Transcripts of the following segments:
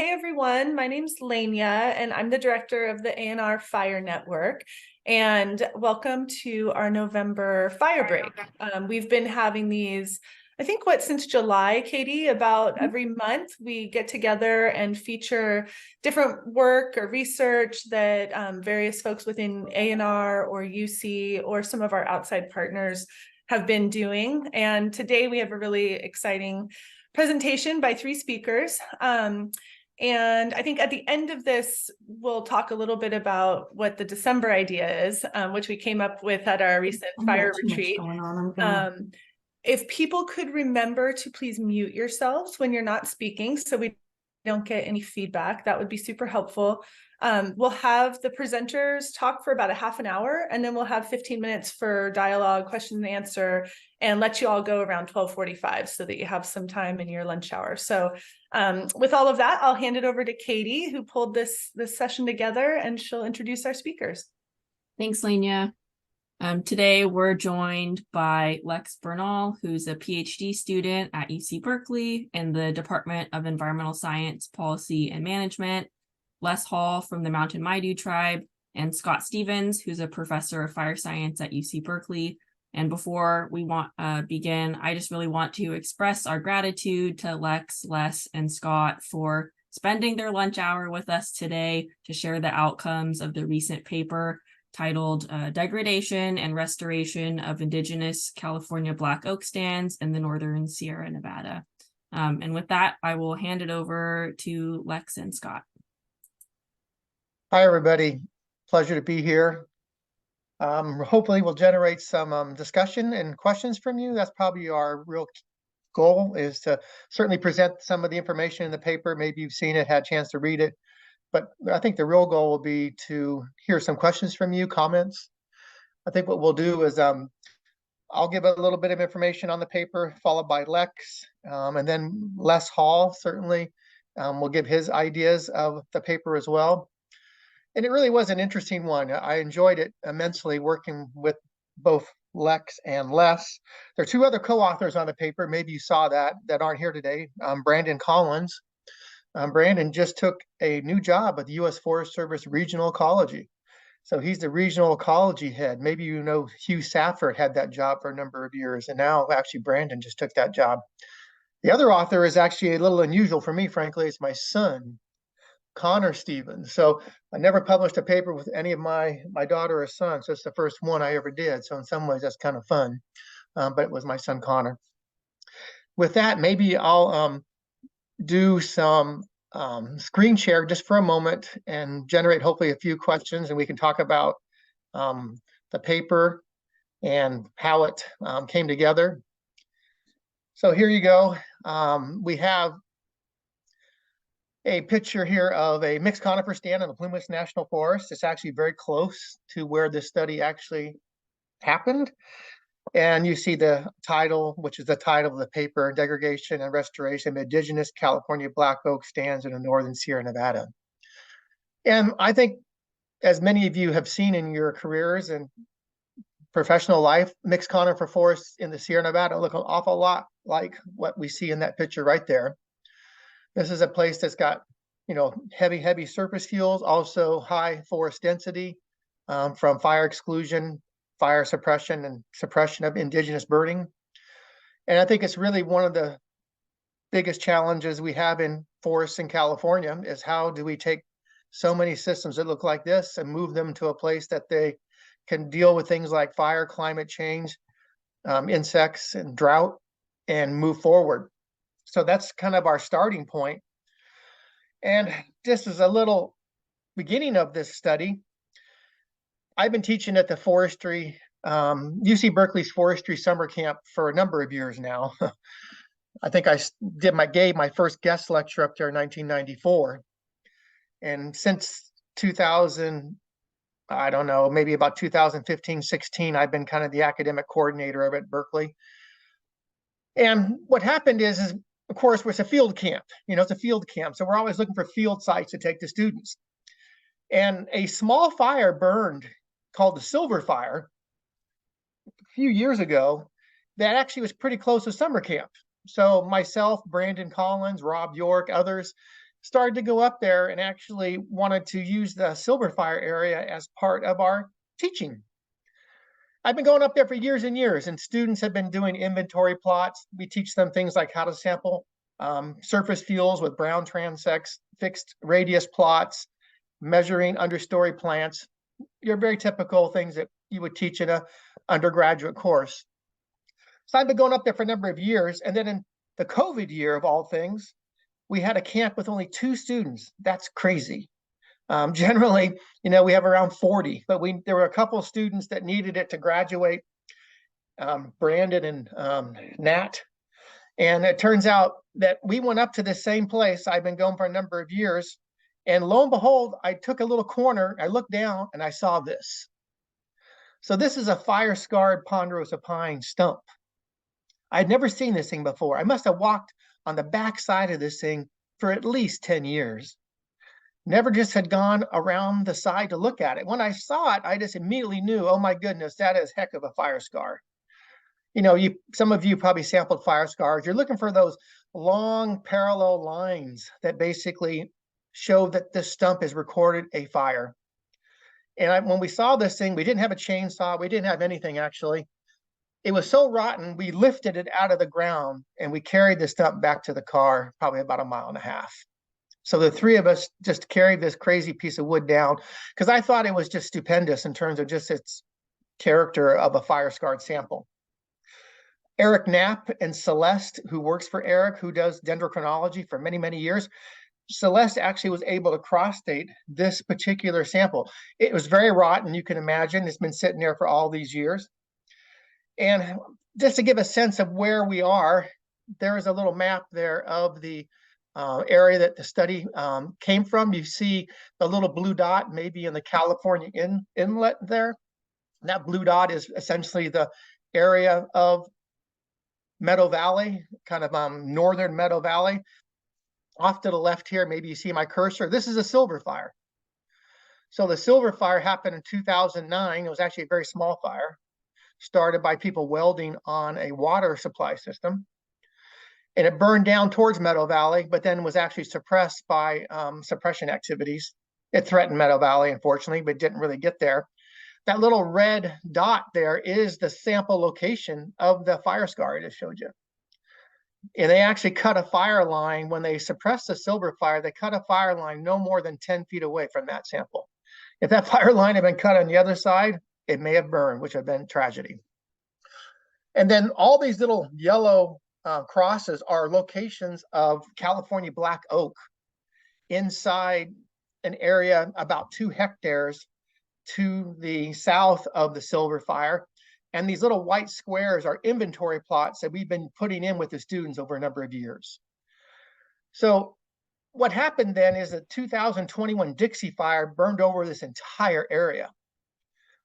Hey everyone, my name's Lania and I'm the director of the ANR Fire Network. And welcome to our November fire break. We've been having these, I think since July, Katie, about every month we get together and feature different work or research that various folks within ANR or UC or some of our outside partners have been doing. And today we have a really exciting presentation by three speakers. And I think at the end of this, we'll talk a little bit about what the December idea is, which we came up with at our recent fire retreat. If people could remember to please mute yourselves when you're not speaking so we don't get any feedback, that would be super helpful. We'll have the presenters talk for about a half an hour, and then we'll have 15 minutes for dialogue, question and answer, and let you all go around 12:45 so that you have some time in your lunch hour. So with all of that, I'll hand it over to Katie, who pulled this session together, and she'll introduce our speakers. Thanks, Lania. Today we're joined by Lex Bernal, who's a PhD student at UC Berkeley in the Department of Environmental Science, Policy and Management, Les Hall from the Mountain Maidu Tribe, and Scott Stevens, who's a professor of fire science at UC Berkeley. And before we begin, I just really want to express our gratitude to Lex, Les, and Scott for spending their lunch hour with us today to share the outcomes of the recent paper titled Degradation and Restoration of Indigenous California Black Oak Stands in the Northern Sierra Nevada. And with that, I will hand it over to Lex and Scott. Hi, everybody. Pleasure to be here. Hopefully we'll generate some discussion and questions from you. That's probably our real goal, is to certainly present some of the information in the paper. Maybe you've seen it, had a chance to read it. But I think the real goal will be to hear some questions from you, comments. I think what we'll do is I'll give a little bit of information on the paper, followed by Lex, and then Les Hall certainly will give his ideas of the paper as well. And it really was an interesting one. I enjoyed it immensely working with both Lex and Les. There are two other co-authors on the paper. Maybe you saw that aren't here today. Brandon Collins. Brandon just took a new job at the U.S. Forest Service Regional Ecology. So he's the regional ecology head. Maybe you know Hugh Safford had that job for a number of years, and now actually Brandon just took that job. The other author is actually a little unusual for me, frankly. It's my son, Connor Stevens. So I never published a paper with any of my daughter or son, so it's the first one I ever did. So in some ways that's kind of fun, but it was my son, Connor. With that, maybe I'll do some screen share just for a moment and generate hopefully a few questions, and we can talk about the paper and how it came together. So here you go. We have a picture here of a mixed conifer stand in the Plumas National Forest. It's actually very close to where this study actually happened. And you see the title, which is the title of the paper, Degradation and Restoration of Indigenous California Black Oak Stands in the Northern Sierra Nevada. And I think, as many of you have seen in your careers and professional life, mixed conifer forests in the Sierra Nevada look an awful lot like what we see in that picture right there. This is a place that's got, heavy surface fuels, also high forest density from fire exclusion, fire suppression, and suppression of indigenous birding. And I think it's really one of the biggest challenges we have in forests in California is how do we take so many systems that look like this and move them to a place that they can deal with things like fire, climate change, insects, and drought, and move forward. So that's kind of our starting point. And just as a little beginning of this study, I've been teaching at the UC Berkeley's forestry summer camp for a number of years now. I think I gave my first guest lecture up there in 1994. And since 2000, I don't know, maybe about 2015, 16, I've been kind of the academic coordinator of it at Berkeley. And what happened is of course, it's a field camp. It's a field camp. So we're always looking for field sites to take the students. And a small fire burned called the Silver Fire a few years ago that actually was pretty close to summer camp. So myself, Brandon Collins, Rob York, others started to go up there and actually wanted to use the Silver Fire area as part of our teaching. I've been going up there for years and years, and students have been doing inventory plots. We teach them things like how to sample surface fuels with brown transects, fixed radius plots, measuring understory plants. Your very typical things that you would teach in a undergraduate course. So I've been going up there for a number of years, and then in the COVID year of all things, we had a camp with only 2 students. That's crazy. Generally, we have around 40, but there were a couple of students that needed it to graduate, Brandon and Nat. And it turns out that we went up to the same place. I've been going for a number of years. And lo and behold, I took a little corner, I looked down and I saw this. So this is a fire-scarred ponderosa pine stump. I'd never seen this thing before. I must have walked on the back side of this thing for at least 10 years. Never just had gone around the side to look at it. When I saw it, I just immediately knew, oh my goodness, that is heck of a fire scar. Some of you probably sampled fire scars. You're looking for those long parallel lines that basically show that this stump has recorded a fire. And when we saw this thing, we didn't have a chainsaw. We didn't have anything, actually. It was so rotten, we lifted it out of the ground and we carried the stump back to the car, probably about 1.5 miles. So the 3 of us just carried this crazy piece of wood down because I thought it was just stupendous in terms of just its character of a fire-scarred sample. Eric Knapp and Celeste, who works for Eric, who does dendrochronology for many, many years, Celeste actually was able to cross-date this particular sample. It was very rotten, you can imagine. It's been sitting there for all these years. And just to give a sense of where we are, there is a little map there of the area that the study came from. You see the little blue dot maybe in the California inlet there. And that blue dot is essentially the area of Meadow Valley, kind of northern Meadow Valley. Off to the left here, maybe you see my cursor. This is a silver fire. So the silver fire happened in 2009. It was actually a very small fire, started by people welding on a water supply system. And it burned down towards Meadow Valley, but then was actually suppressed by suppression activities. It threatened Meadow Valley, unfortunately, but didn't really get there. That little red dot there is the sample location of the fire scar I just showed you. And they actually cut a fire line when they suppressed the silver fire. They cut a fire line no more than 10 feet away from that sample. If that fire line had been cut on the other side, it may have burned, which would have been tragedy. And then all these little yellow crosses are locations of California black oak inside an area about 2 hectares to the south of the silver fire. And these little white squares are inventory plots that we've been putting in with the students over a number of years. So what happened then is the 2021 Dixie fire burned over this entire area.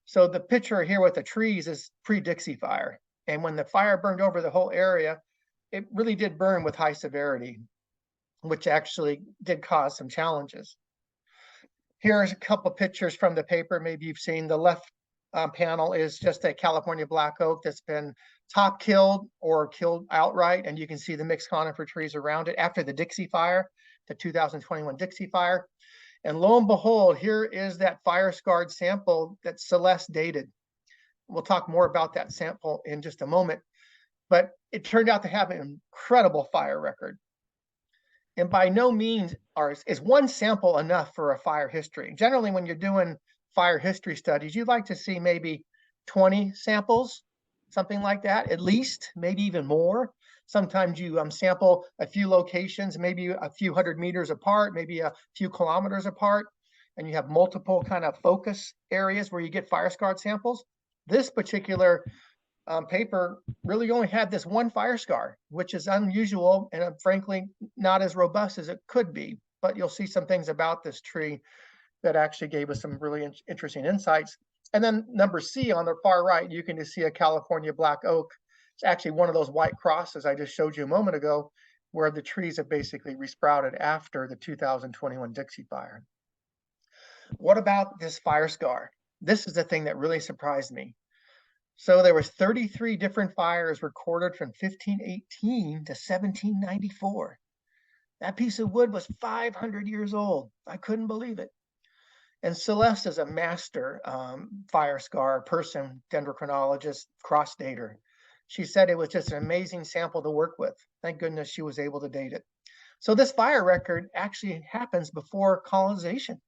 So the picture here with the trees is pre-Dixie fire. And when the fire burned over the whole area, it really did burn with high severity, which actually did cause some challenges. Here's a couple pictures from the paper. Maybe you've seen the left panel is just a California black oak that's been top killed or killed outright. And you can see the mixed conifer trees around it after the Dixie fire, the 2021 Dixie fire. And lo and behold, here is that fire scarred sample that Celeste dated. We'll talk more about that sample in just a moment, but it turned out to have an incredible fire record. And by no means is one sample enough for a fire history. Generally, when you're doing fire history studies, you'd like to see maybe 20 samples, something like that, at least, maybe even more. Sometimes you sample a few locations, maybe a few 100 meters apart, maybe a few kilometers apart, and you have multiple kind of focus areas where you get fire scarred samples. This particular paper really only had this one fire scar, which is unusual and frankly not as robust as it could be. But you'll see some things about this tree that actually gave us some really interesting insights. And then number C on the far right, you can just see a California black oak. It's actually one of those white crosses I just showed you a moment ago, where the trees have basically resprouted after the 2021 Dixie fire. What about this fire scar? This is the thing that really surprised me. So there was 33 different fires recorded from 1518 to 1794. That piece of wood was 500 years old. I couldn't believe it. And Celeste is a master fire scar person, dendrochronologist, cross dater. She said it was just an amazing sample to work with. Thank goodness she was able to date it. So this fire record actually happens before colonization,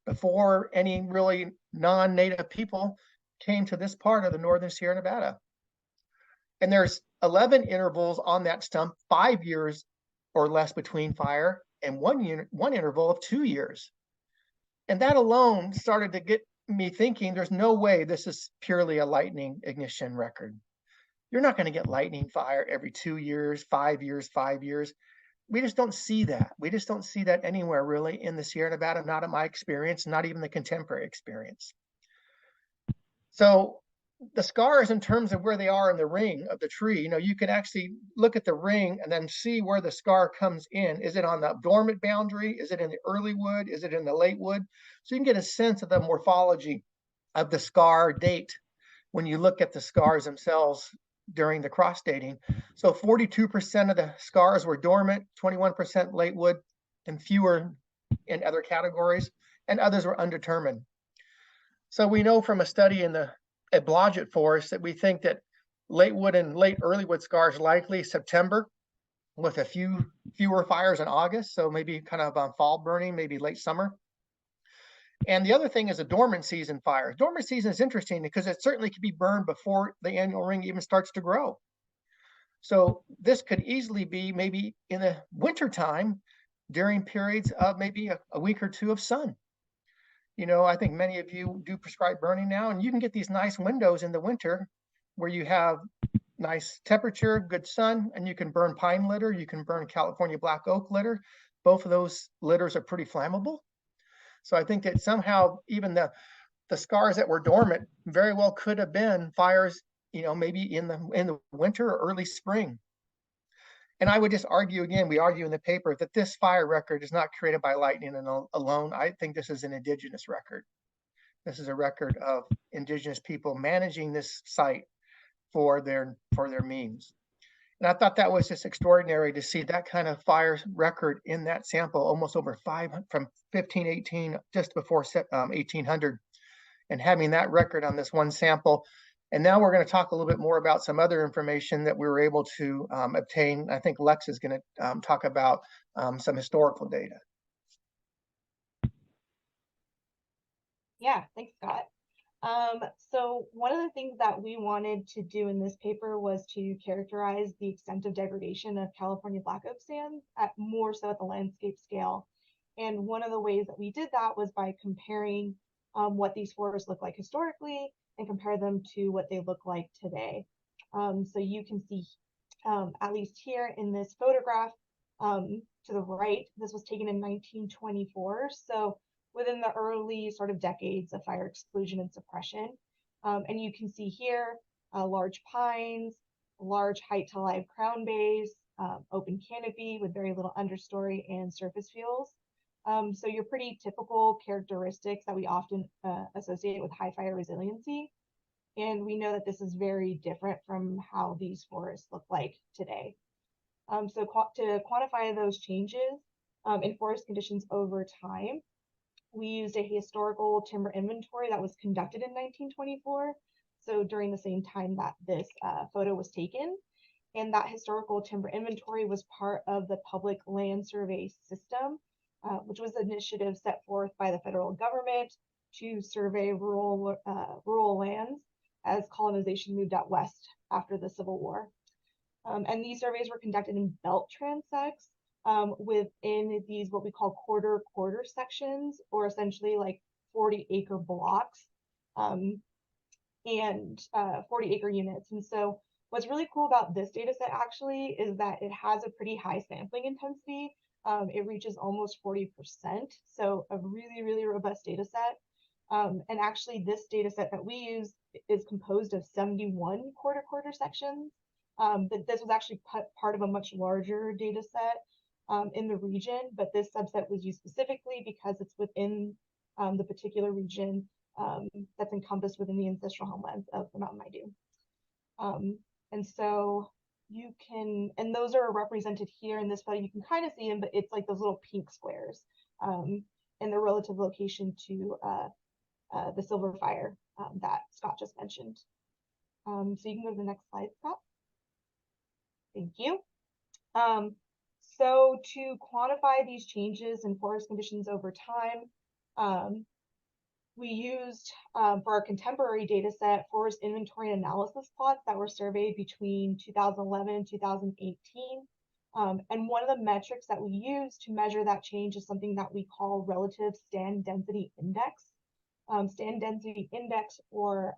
before any really non-native people came to this part of the northern Sierra Nevada. And there's 11 intervals on that stump, 5 years or less between fire, and one interval of 2 years. And that alone started to get me thinking, there's no way this is purely a lightning ignition record. You're not going to get lightning fire every 2 years, 5 years, 5 years. We just don't see that. We just don't see that anywhere really in the Sierra Nevada, not in my experience, not even the contemporary experience. So the scars, in terms of where they are in the ring of the tree, you can actually look at the ring and then see where the scar comes in. Is it on the dormant boundary? Is it in the early wood? Is it in the late wood? So you can get a sense of the morphology of the scar date when you look at the scars themselves during the cross dating. So 42% of the scars were dormant, 21% late wood, and fewer in other categories, and others were undetermined. So we know from a study in the Blodgett forest that we think that late wood and late early wood scars likely September, with a fewer fires in August. So maybe kind of fall burning, maybe late summer. And the other thing is a dormant season fire. Dormant season is interesting because it certainly could be burned before the annual ring even starts to grow. So this could easily be maybe in the wintertime during periods of maybe a week or two of sun. I think many of you do prescribe burning now, and you can get these nice windows in the winter where you have nice temperature, good sun, and you can burn pine litter, you can burn California black oak litter. Both of those litters are pretty flammable. So I think that somehow even the scars that were dormant very well could have been fires, maybe in the winter or early spring. And I would just argue again, we argue in the paper that this fire record is not created by lightning alone. I think this is an indigenous record. This is a record of indigenous people managing this site for their means. And I thought that was just extraordinary to see that kind of fire record in that sample, almost over 500 from 1518, just before 1800, and having that record on this one sample. And now we're going to talk a little bit more about some other information that we were able to obtain. I think Lex is going to talk about some historical data. Yeah, thanks, Scott. So one of the things that we wanted to do in this paper was to characterize the extent of degradation of California black oak stands more so at the landscape scale. And one of the ways that we did that was by comparing what these forests look like historically and compare them to what they look like today. So you can see, at least here in this photograph to the right, this was taken in 1924. So within the early sort of decades of fire exclusion and suppression. And you can see here, large pines, large height to live crown base, open canopy with very little understory and surface fuels. So your pretty typical characteristics that we often associate with high fire resiliency. And we know that this is very different from how these forests look like today. So to quantify those changes in forest conditions over time, we used a historical timber inventory that was conducted in 1924. So during the same time that this photo was taken. And that historical timber inventory was part of the public land survey system, which was an initiative set forth by the federal government to survey rural lands as colonization moved out west after the Civil War. And these surveys were conducted in belt transects within these what we call quarter sections, or essentially like 40-acre blocks and 40-acre units. And so what's really cool about this data set actually is that it has a pretty high sampling intensity. It reaches almost 40%. So a really, really robust data set. And actually this data set that we use is composed of 71 quarter sections. But this was actually part of a much larger data set in the region, but this subset was used specifically because it's within the particular region that's encompassed within the ancestral homelands of the Mountain Maidu. And so you can, and those are represented here in this photo. You can kind of see them, but it's like those little pink squares in the relative location to the silver fire that Scott just mentioned. So you can go to the next slide, Scott. Thank you. So to quantify these changes in forest conditions over time, we used, for our contemporary data set, forest inventory analysis plots that were surveyed between 2011 and 2018. And one of the metrics that we use to measure that change is something that we call relative stand density index. Stand density index, or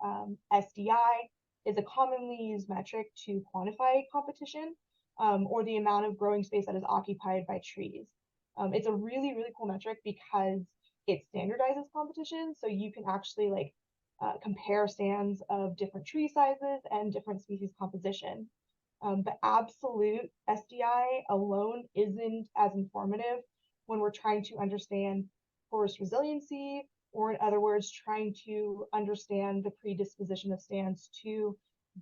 SDI, is a commonly used metric to quantify competition, or the amount of growing space that is occupied by trees. It's a really, really cool metric because it standardizes competition, so you can actually like compare stands of different tree sizes and different species composition. But absolute SDI alone isn't as informative when we're trying to understand forest resiliency, or in other words, trying to understand the predisposition of stands to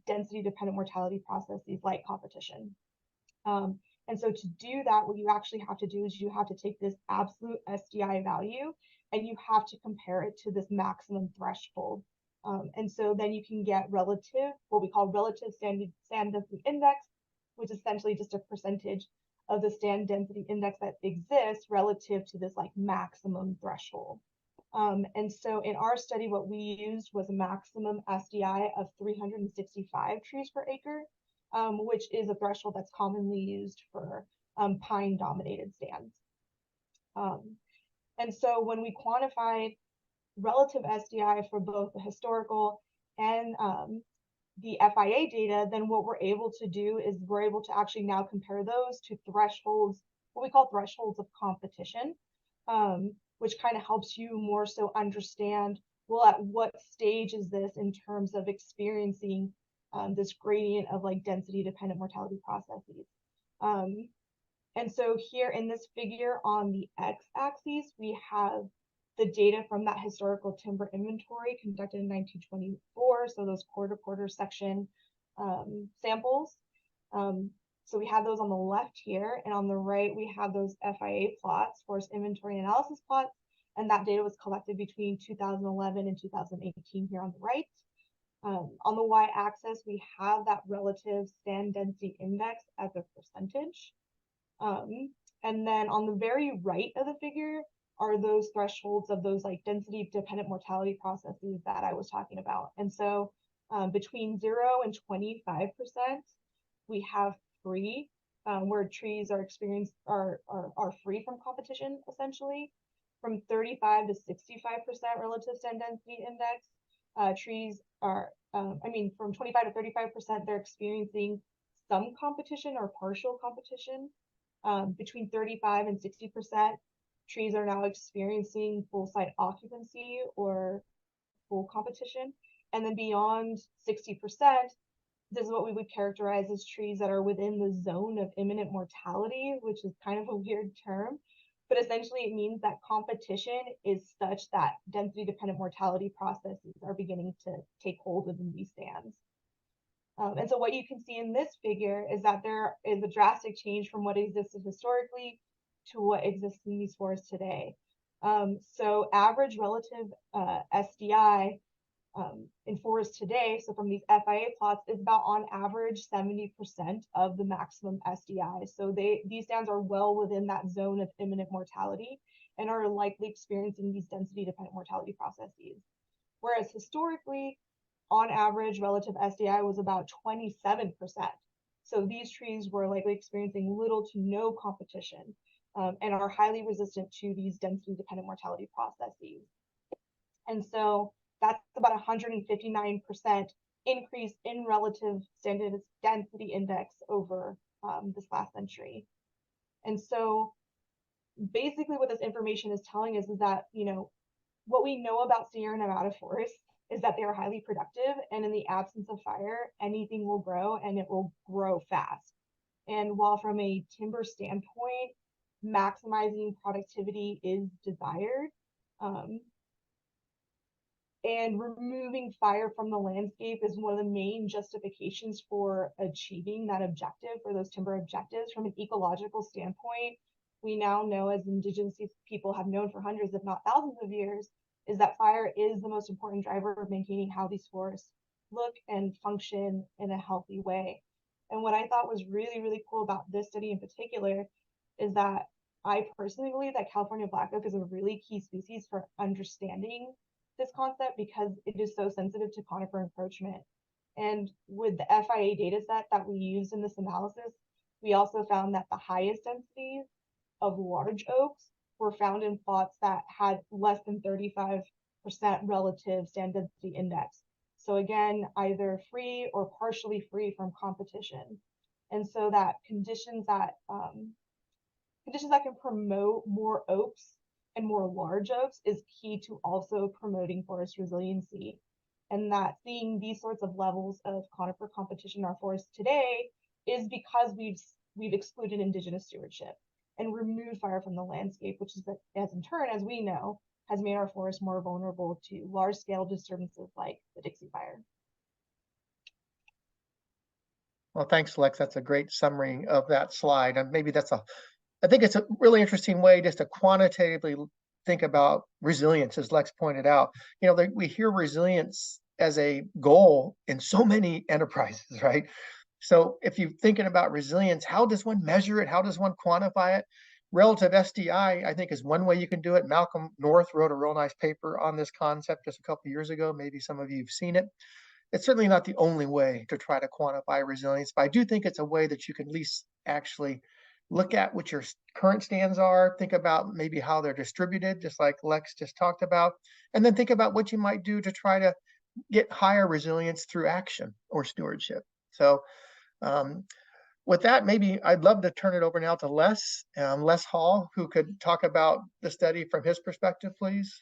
density-dependent mortality processes like competition. And so to do that, what you actually have to do is you have to take this absolute SDI value and you have to compare it to this maximum threshold. And so then you can get relative, what we call relative stand density index, which is essentially just a percentage of the stand density index that exists relative to this like maximum threshold. And so in our study, what we used was a maximum SDI of 365 trees per acre, which is a threshold that's commonly used for pine-dominated stands. And so when we quantified relative SDI for both the historical and the FIA data, then what we're able to do is we're able to actually now compare those to thresholds, what we call thresholds of competition, which kind of helps you more so understand, well, at what stage is this in terms of experiencing this gradient of like density dependent mortality processes. And so here in this figure on the x-axis, we have the data from that historical timber inventory conducted in 1924. So those quarter section samples. So we have those on the left here, and on the right, we have those FIA plots, forest inventory analysis plots, and that data was collected between 2011 and 2018 here on the right. On the y-axis, we have that relative stand density index as a percentage. And then on the very right of the figure are those thresholds of those like density dependent mortality processes that I was talking about. And so between 0 and 25%, we have free, where trees are free from competition, essentially. From 35 to 65% relative stand density index, trees are, from 25 to 35%, they're experiencing some competition or partial competition. Between 35 and 60%, trees are now experiencing full site occupancy or full competition. And then beyond 60%, this is what we would characterize as trees that are within the zone of imminent mortality, which is kind of a weird term. But essentially, it means that competition is such that density dependent mortality processes are beginning to take hold within these stands. And so what you can see in this figure is that there is a drastic change from what existed historically to what exists in these forests today. So average relative SDI in forests today, so from these FIA plots, is about on average 70% of the maximum SDI. So these stands are well within that zone of imminent mortality and are likely experiencing these density dependent mortality processes. Whereas historically, on average, relative SDI was about 27%. So these trees were likely experiencing little to no competition and are highly resistant to these density dependent mortality processes. And so that's about 159% increase in relative standard density index over this last century. And so basically what this information is telling us is that, what we know about Sierra Nevada forests is that they are highly productive, and in the absence of fire, anything will grow and it will grow fast. And while from a timber standpoint, maximizing productivity is desired, And removing fire from the landscape is one of the main justifications for achieving that objective, or those timber objectives. From an ecological standpoint, we now know, as Indigenous people have known for hundreds, if not thousands of years, is that fire is the most important driver of maintaining how these forests look and function in a healthy way. And what I thought was really, really cool about this study in particular is that I personally believe that California black oak is a really key species for understanding this concept, because it is so sensitive to conifer encroachment. And with the FIA data set that we used in this analysis, we also found that the highest densities of large oaks were found in plots that had less than 35% relative stand density index. So again, either free or partially free from competition. And so that conditions that can promote more oaks and more large oaks is key to also promoting forest resiliency. And that seeing these sorts of levels of conifer competition in our forests today is because we've excluded Indigenous stewardship and removed fire from the landscape, which is that, as in turn, as we know, has made our forests more vulnerable to large-scale disturbances like the Dixie Fire. Well, thanks, Lex. That's a great summary of that slide. And maybe I think it's a really interesting way just to quantitatively think about resilience, as Lex pointed out. We hear resilience as a goal in so many enterprises, right? So if you're thinking about resilience, how does one measure it? How does one quantify it? Relative SDI, I think, is one way you can do it. Malcolm North wrote a real nice paper on this concept just a couple of years ago. Maybe some of you have seen it. It's certainly not the only way to try to quantify resilience, but I do think it's a way that you can at least actually look at what your current stands are, think about maybe how they're distributed, just like Lex just talked about, and then think about what you might do to try to get higher resilience through action or stewardship. So with that, maybe I'd love to turn it over now to Les Hall, who could talk about the study from his perspective, please.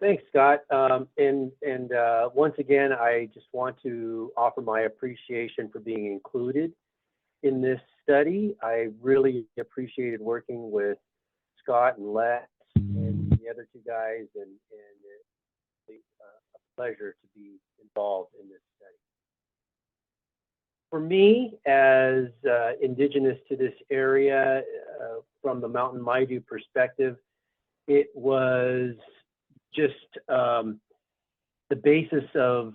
Thanks, Scott. Once again, I just want to offer my appreciation for being included in this study. I really appreciated working with Scott and Lex and the other two guys, and it's a pleasure to be involved in this study. For me, as Indigenous to this area, from the Mountain Maidu perspective, it was just the basis of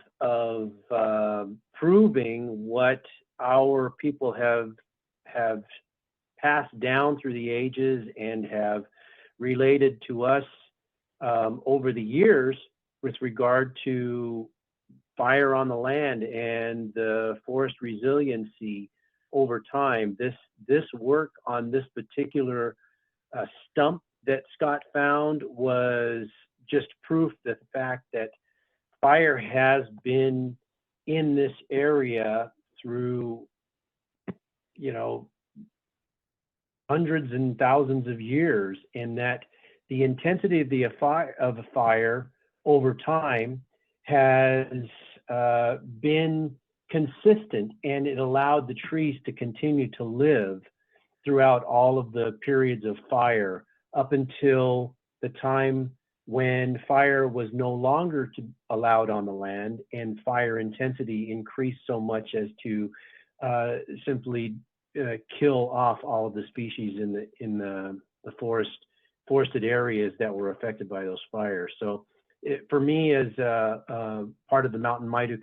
proving what our people have passed down through the ages and have related to us over the years with regard to fire on the land and the forest resiliency over time. This work on this particular stump that Scott found was just proof that the fact that fire has been in this area through, hundreds and thousands of years, and that the intensity of a fire over time has been consistent, and it allowed the trees to continue to live throughout all of the periods of fire up until the time when fire was no longer allowed on the land, and fire intensity increased so much as to simply kill off all of the species in the forested areas that were affected by those fires. So for me, as part of the Mountain Maidu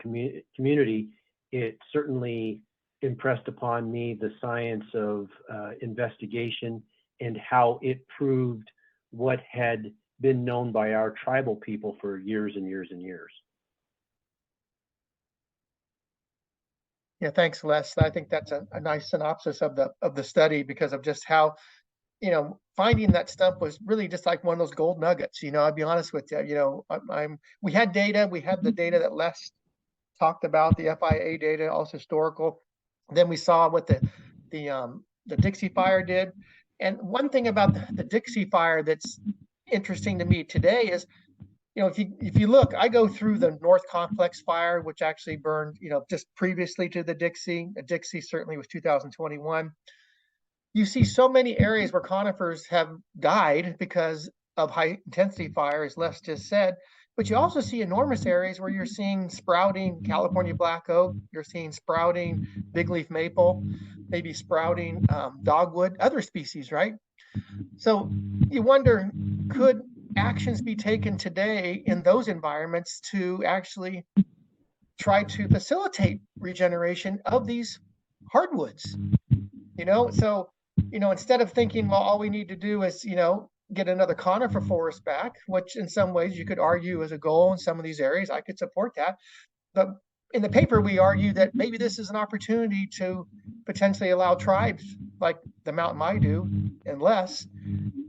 community, it certainly impressed upon me the science of investigation and how it proved what had been known by our tribal people for years and years and years. Yeah, thanks, Les. I think that's a nice synopsis of the study, because of just how, finding that stump was really just like one of those gold nuggets. I'd be honest with you. We had data. We had the data that Les talked about, the FIA data, also historical. Then we saw what the Dixie Fire did. And one thing about the Dixie Fire that's interesting to me today is, if you look, I go through the North Complex Fire, which actually burned, just previously to the Dixie. Dixie certainly was 2021. You see so many areas where conifers have died because of high intensity fire, as Les just said, but you also see enormous areas where you're seeing sprouting California black oak, you're seeing sprouting big leaf maple, maybe sprouting dogwood, other species, right? So you wonder, could actions be taken today in those environments to actually try to facilitate regeneration of these hardwoods? So instead of thinking, well, all we need to do is get another conifer forest back, which in some ways you could argue is a goal in some of these areas, I could support that. But in the paper, we argue that maybe this is an opportunity to potentially allow tribes like the Mountain Maidu and less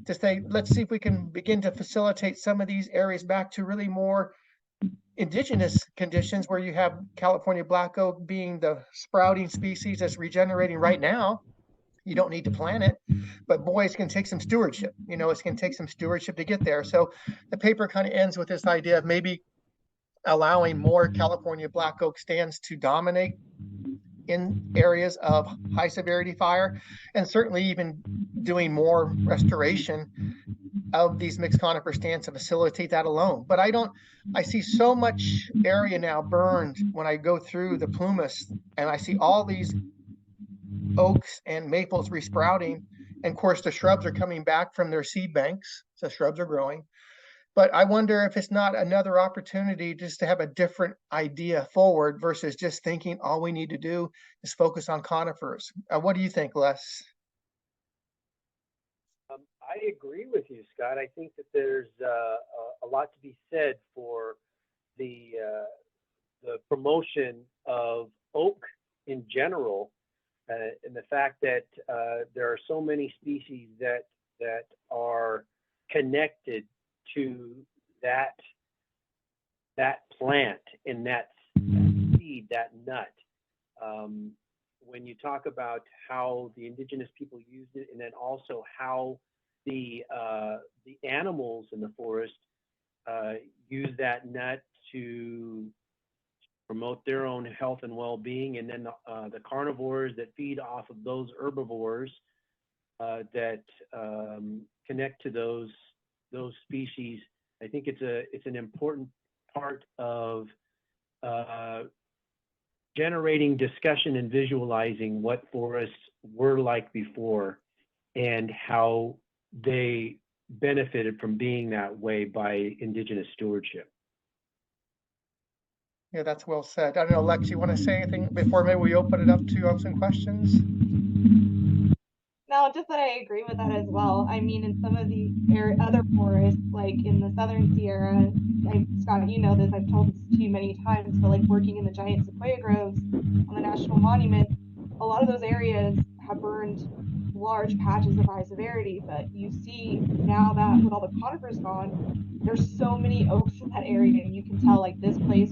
to say, let's see if we can begin to facilitate some of these areas back to really more indigenous conditions, where you have California black oak being the sprouting species that's regenerating right now. You don't need to plant it, but boy, it's going to take some stewardship. It's going to take some stewardship to get there. So the paper kind of ends with this idea of maybe allowing more California black oak stands to dominate in areas of high severity fire, and certainly even doing more restoration of these mixed conifer stands to facilitate that alone. But I see so much area now burned when I go through the Plumas, and I see all these oaks and maples resprouting. And of course, the shrubs are coming back from their seed banks, so shrubs are growing. But I wonder if it's not another opportunity just to have a different idea forward versus just thinking all we need to do is focus on conifers. What do you think, Les? I agree with you, Scott. I think that there's a lot to be said for the promotion of oak in general, and the fact that there are so many species that are connected to that plant and that seed, that nut. When you talk about how the indigenous people used it, and then also how the animals in the forest use that nut to promote their own health and well-being, and then the carnivores that feed off of those herbivores that connect to those species. I think it's an important part of generating discussion and visualizing what forests were like before and how they benefited from being that way by indigenous stewardship. Yeah, that's well said. I don't know, Lex, you want to say anything before maybe we open it up to some questions? No, just that I agree with that as well. I mean, in some of the other forests, like in the Southern Sierra, Scott, you know this, I've told this to you many times, but like working in the giant sequoia groves on the National Monument, a lot of those areas have burned large patches of high severity, but you see now that with all the conifers gone, there's so many oaks in that area, and you can tell like this place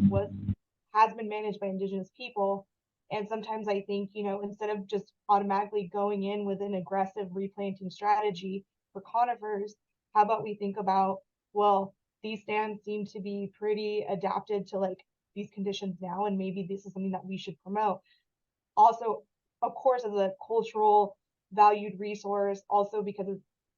has been managed by indigenous people. And sometimes I think, instead of just automatically going in with an aggressive replanting strategy for conifers, how about we think about, well, these stands seem to be pretty adapted to like these conditions now, and maybe this is something that we should promote. Also, of course, as a cultural valued resource, also because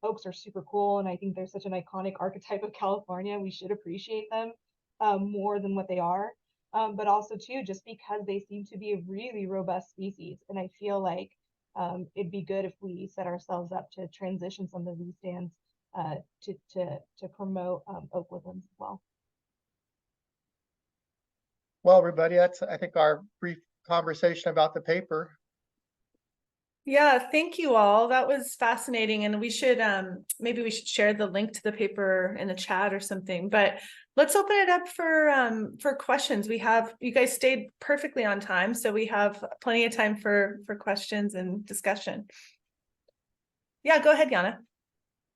oaks are super cool, and I think they're such an iconic archetype of California, we should appreciate them more than what they are. But also too, just because they seem to be a really robust species. And I feel like it'd be good if we set ourselves up to transition some of these stands to promote oak woodlands as well. Well, everybody, that's, I think, our brief conversation about the paper. Yeah, thank you all. That was fascinating. And we should maybe we should share the link to the paper in the chat or something. But let's open it up for questions. You guys stayed perfectly on time, so we have plenty of time for questions and discussion. Yeah, go ahead, Yana.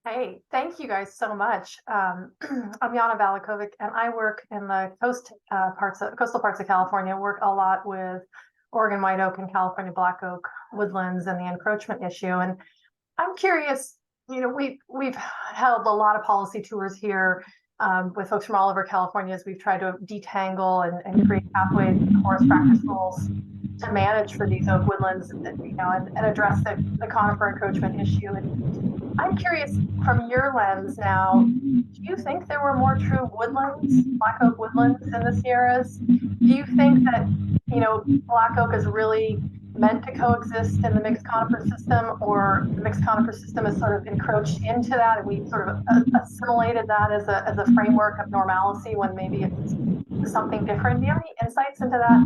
Hey, thank you guys so much. I'm Yana Valakovic, and I work in the coastal parts of California. Work a lot with Oregon white oak and California black oak woodlands and the encroachment issue. And I'm curious, we've held a lot of policy tours here with folks from all over California as we've tried to detangle and create pathways and forest practice rules to manage for these oak woodlands, and address the conifer encroachment issue. And I'm curious from your lens now, do you think there were more true woodlands, black oak woodlands in the Sierras? Do you think that, black oak is really meant to coexist in the mixed conifer system, or the mixed conifer system has sort of encroached into that and we sort of assimilated that as a framework of normalcy when maybe it's something different? Do you have any insights into that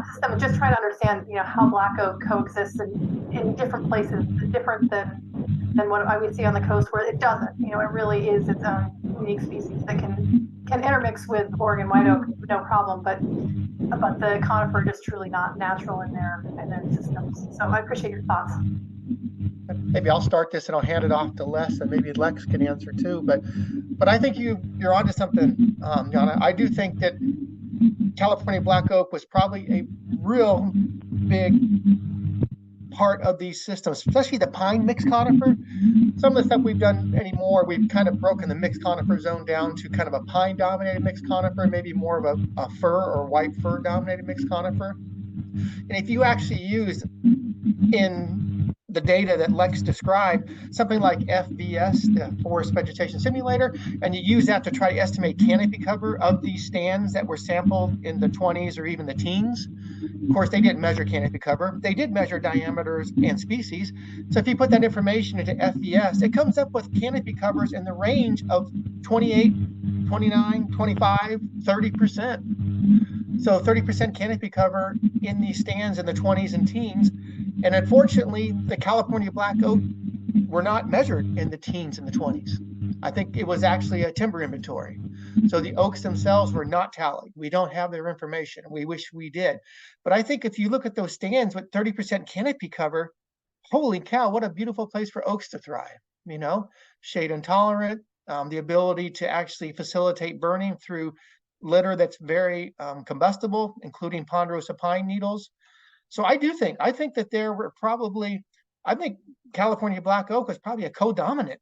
system? I'm just trying to understand, how black oak coexists in different places, different than what I would see on the coast, where it doesn't. It really is its own unique species that can intermix with Oregon white oak, no problem. But the conifer just truly not natural in their systems. So I appreciate your thoughts. Maybe I'll start this and I'll hand it off to Les, and maybe Lex can answer too. But I think you're onto something, Yana. I do think that California black oak was probably a real big part of these systems, especially the pine mixed conifer. Some of the stuff we've done anymore, we've kind of broken the mixed conifer zone down to kind of a pine dominated mixed conifer, maybe more of a fir or white fir dominated mixed conifer. And if you actually use in the data that Lex described, something like FVS, the Forest Vegetation Simulator, and you use that to try to estimate canopy cover of these stands that were sampled in the 20s or even the teens. Of course, they didn't measure canopy cover. They did measure diameters and species. So if you put that information into FVS, it comes up with canopy covers in the range of 28, 29, 25, 30%. So 30% canopy cover in these stands in the 20s and teens. And unfortunately, the California black oak were not measured in the teens and the 20s. I think it was actually a timber inventory. So the oaks themselves were not tallied. We don't have their information. We wish we did. But I think if you look at those stands with 30% canopy cover, holy cow, what a beautiful place for oaks to thrive. Shade intolerant, the ability to actually facilitate burning through litter that's very combustible, including ponderosa pine needles. So I think that there were probably, I think California black oak was probably a co-dominant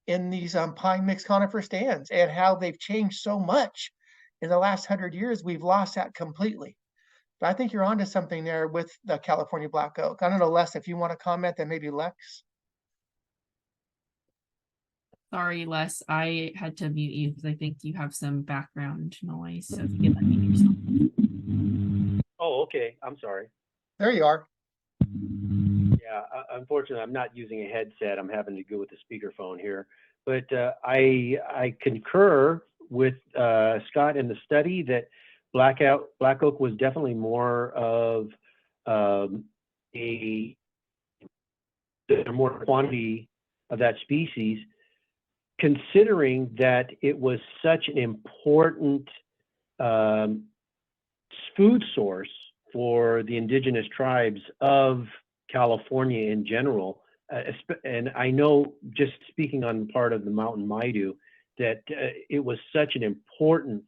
in these pine mixed conifer stands, and how they've changed so much in the last 100 years. We've lost that completely. But I think you're onto something there with the California black oak. I don't know, Les, if you want to comment, then maybe Lex. Sorry, Les, I had to mute you because I think you have some background noise. So if you could let me do something. Oh, okay. I'm sorry. There you are. Yeah, unfortunately, I'm not using a headset. I'm having to go with the speakerphone here. But I concur with Scott in the study that black oak was definitely more of more quantity of that species, considering that it was such an important food source for the indigenous tribes of California in general. And I know, just speaking on the part of the Mountain Maidu, that it was such an important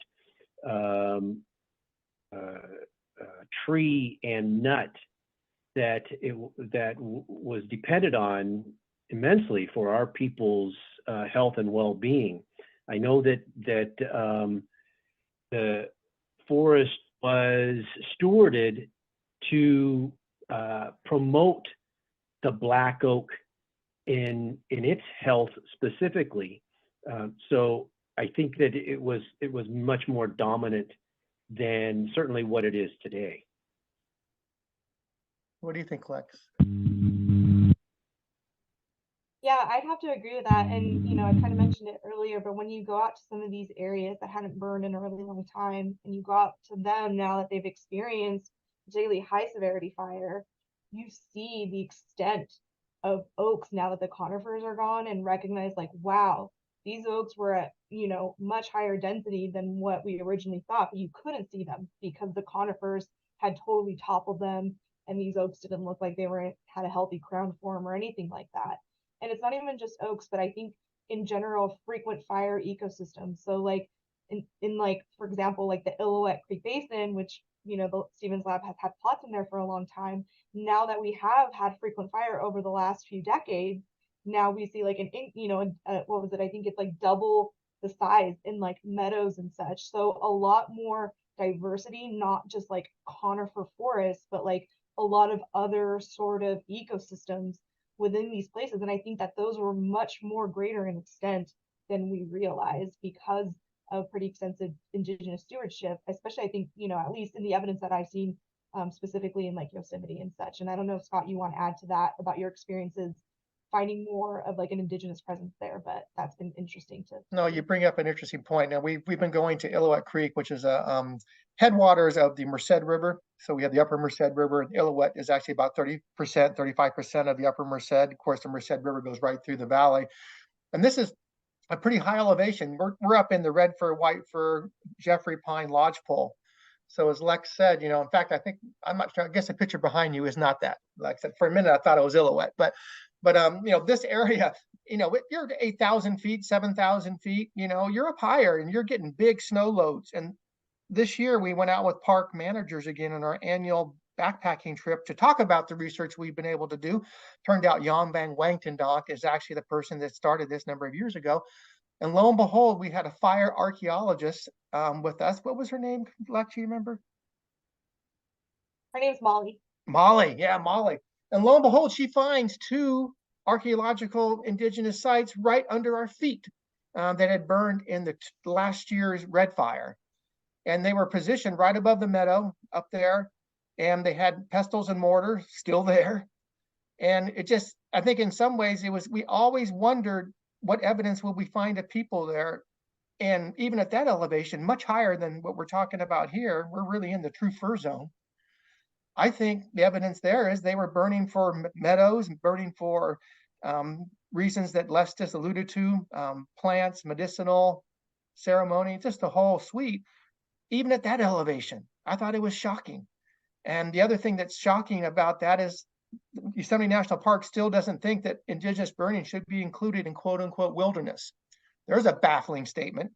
tree and nut that was depended on immensely for our people's health and well-being. I know that the forest was stewarded to promote the black oak in its health specifically. So I think that it was much more dominant than certainly what it is today. What do you think, Lex? Yeah, I'd have to agree with that. And, I kind of mentioned it earlier, but when you go out to some of these areas that hadn't burned in a really long time, and you go out to them now that they've experienced particularly high severity fire, you see the extent of oaks now that the conifers are gone, and recognize like, wow, these oaks were at, much higher density than what we originally thought, but you couldn't see them because the conifers had totally toppled them, and these oaks didn't look like they had a healthy crown form or anything like that. And it's not even just oaks, but I think in general, frequent fire ecosystems. So like in like, for example, like the Illilouette Creek Basin, which, the Stevens Lab has had plots in there for a long time. Now that we have had frequent fire over the last few decades, now we see like what was it? I think it's like double the size in like meadows and such. So a lot more diversity, not just like conifer forests, but like a lot of other sort of ecosystems within these places. And I think that those were much more greater in extent than we realize because of pretty extensive indigenous stewardship, especially I think, at least in the evidence that I've seen, specifically in like Yosemite and such. And I don't know, Scott, you want to add to that about your experiences finding more of like an indigenous presence there, but that's been interesting to. No, you bring up an interesting point. Now we've been going to Illilouette Creek, which is a headwaters of the Merced River. So we have the upper Merced River, and Illilouette is actually about 30%, 35% of the upper Merced. Of course, the Merced River goes right through the valley. And this is a pretty high elevation. We're up in the red fir, white fir, Jeffrey pine lodgepole. So as Lex said, in fact, I'm not sure, I guess the picture behind you is not that. Like I said, for a minute, I thought it was Illilouette, but this area, you're at 8,000 feet, 7,000 feet, you're up higher and you're getting big snow loads. And this year we went out with park managers again on our annual backpacking trip to talk about the research we've been able to do. Turned out Jan van Wankendonk is actually the person that started this number of years ago. And lo and behold, we had a fire archaeologist with us. What was her name, Lex, you remember? Her name's Molly. Molly, yeah, Molly. And lo and behold, she finds 2 archaeological indigenous sites right under our feet that had burned in the last year's red fire. And they were positioned right above the meadow up there. And they had pestles and mortar still there. And it just, I think in some ways we always wondered what evidence will we find of people there. And even at that elevation, much higher than what we're talking about here, we're really in the true fir zone. I think the evidence there is they were burning for meadows and burning for reasons that Les just alluded to, plants, medicinal, ceremony, just the whole suite. Even at that elevation, I thought it was shocking. And the other thing that's shocking about that is Yosemite National Park still doesn't think that indigenous burning should be included in quote unquote wilderness. There's a baffling statement.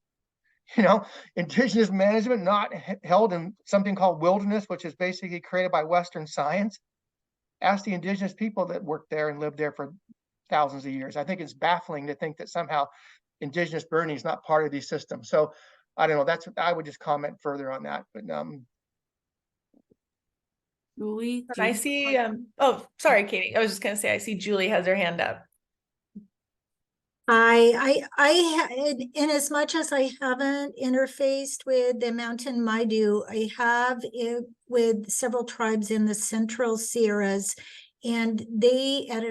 Indigenous management not held in something called wilderness, which is basically created by Western science. Ask the indigenous people that worked there and lived there for thousands of years. I think it's baffling to think that somehow indigenous burning is not part of these systems. So I don't know. I would just comment further on that. But Julie, And I see, oh, sorry, Katie. I was just going to say, I see Julie has her hand up. In as much as I haven't interfaced with the Mountain Maidu, I have it with several tribes in the Central Sierras, and they, at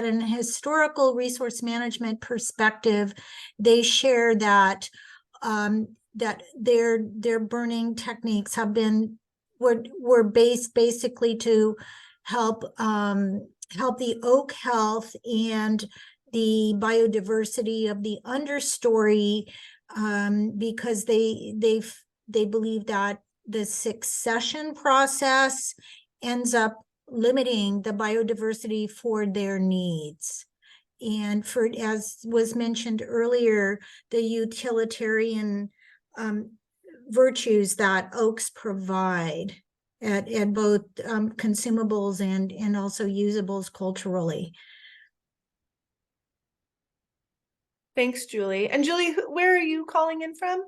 an historical resource management perspective, they share that that their burning techniques were based basically to help the oak health and the biodiversity of the understory, because they believe that the succession process ends up limiting the biodiversity for their needs. And as was mentioned earlier, the utilitarian virtues that oaks provide at both consumables and also usables culturally. Thanks, Julie. And Julie, where are you calling in from?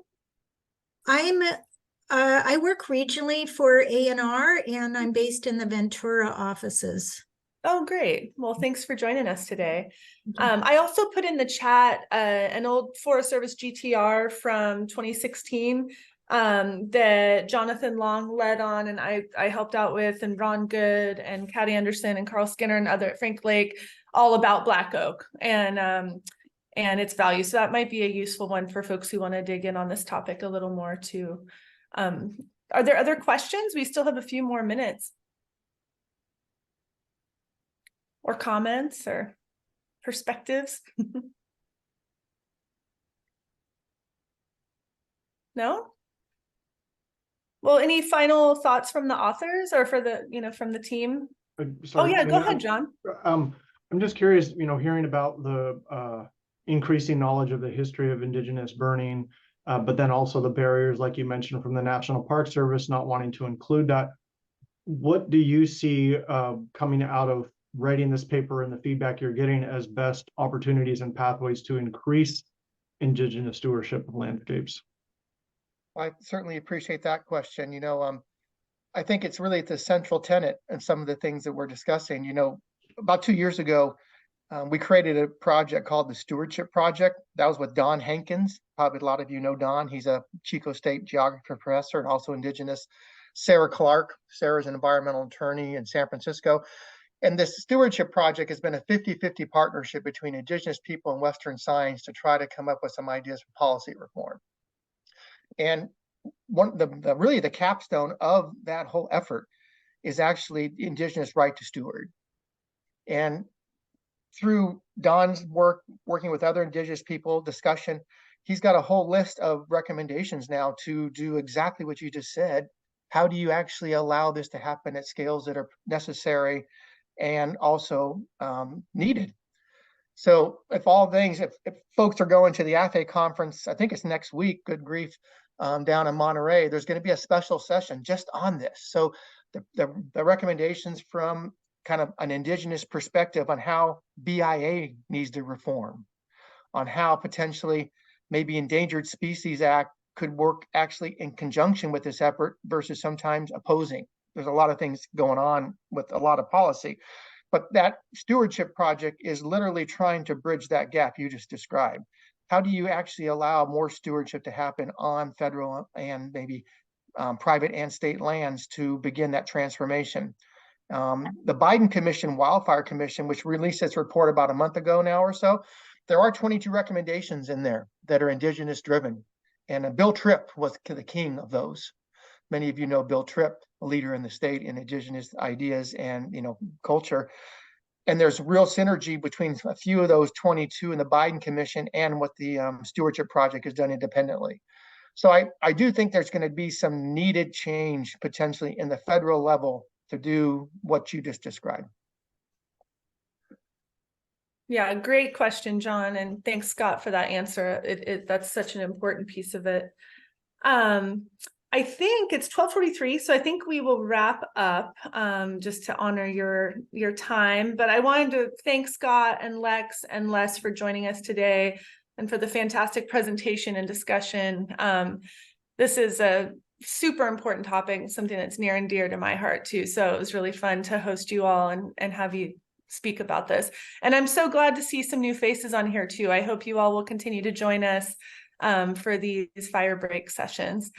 I work regionally for ANR, and I'm based in the Ventura offices. Oh, great. Well, thanks for joining us today. I also put in the chat an old Forest Service GTR from 2016 that Jonathan Long led on, and I helped out with, and Ron Good and Kathy Anderson and Carl Skinner and other Frank Lake, all about black oak and its value. So that might be a useful one for folks who want to dig in on this topic a little more too. Are there other questions? We still have a few more minutes. Or comments or perspectives? No? Well, any final thoughts from the authors or from the team? Sorry, oh yeah, go ahead, John. I'm just curious, hearing about the increasing knowledge of the history of indigenous burning, but then also the barriers, like you mentioned, from the National Park Service not wanting to include that. What do you see coming out of writing this paper and the feedback you're getting as best opportunities and pathways to increase indigenous stewardship of landscapes? I certainly appreciate that question. I think it's really the central tenet and some of the things that we're discussing. About 2 years ago, we created a project called the Stewardship Project. That was with Don Hankins. Probably a lot of you know Don. He's a Chico State geography professor and also Indigenous. Sarah Clark. Sarah's an environmental attorney in San Francisco. And this Stewardship Project has been a 50-50 partnership between Indigenous people and Western science to try to come up with some ideas for policy reform. And really the capstone of that whole effort is actually the Indigenous right to steward. And through Don's work, working with other Indigenous people, discussion, he's got a whole list of recommendations now to do exactly what you just said. How do you actually allow this to happen at scales that are necessary and also needed? So if folks are going to the AFE conference, I think it's next week, good grief, down in Monterey, there's going to be a special session just on this. So the recommendations from kind of an Indigenous perspective on how BIA needs to reform, on how potentially maybe Endangered Species Act could work actually in conjunction with this effort versus sometimes opposing. There's a lot of things going on with a lot of policy, but that Stewardship Project is literally trying to bridge that gap you just described. How do you actually allow more stewardship to happen on federal and maybe private and state lands to begin that transformation? The Biden Commission, Wildfire Commission, which released its report about a month ago now or so, there are 22 recommendations in there that are Indigenous driven. And Bill Tripp was the king of those. Many of you know Bill Tripp, a leader in the state in Indigenous ideas and culture. And there's real synergy between a few of those 22 in the Biden Commission and what the Stewardship Project has done independently. So I do think there's going to be some needed change potentially in the federal level to do what you just described. Yeah, great question, John, and thanks, Scott, for that answer. That's such an important piece of it. I think it's 12:43, so I think we will wrap up just to honor your time. But I wanted to thank Scott and Lex and Les for joining us today and for the fantastic presentation and discussion. This is a super important topic, something that's near and dear to my heart too. So it was really fun to host you all and have you speak about this. And I'm so glad to see some new faces on here too. I hope you all will continue to join us for these fire break sessions.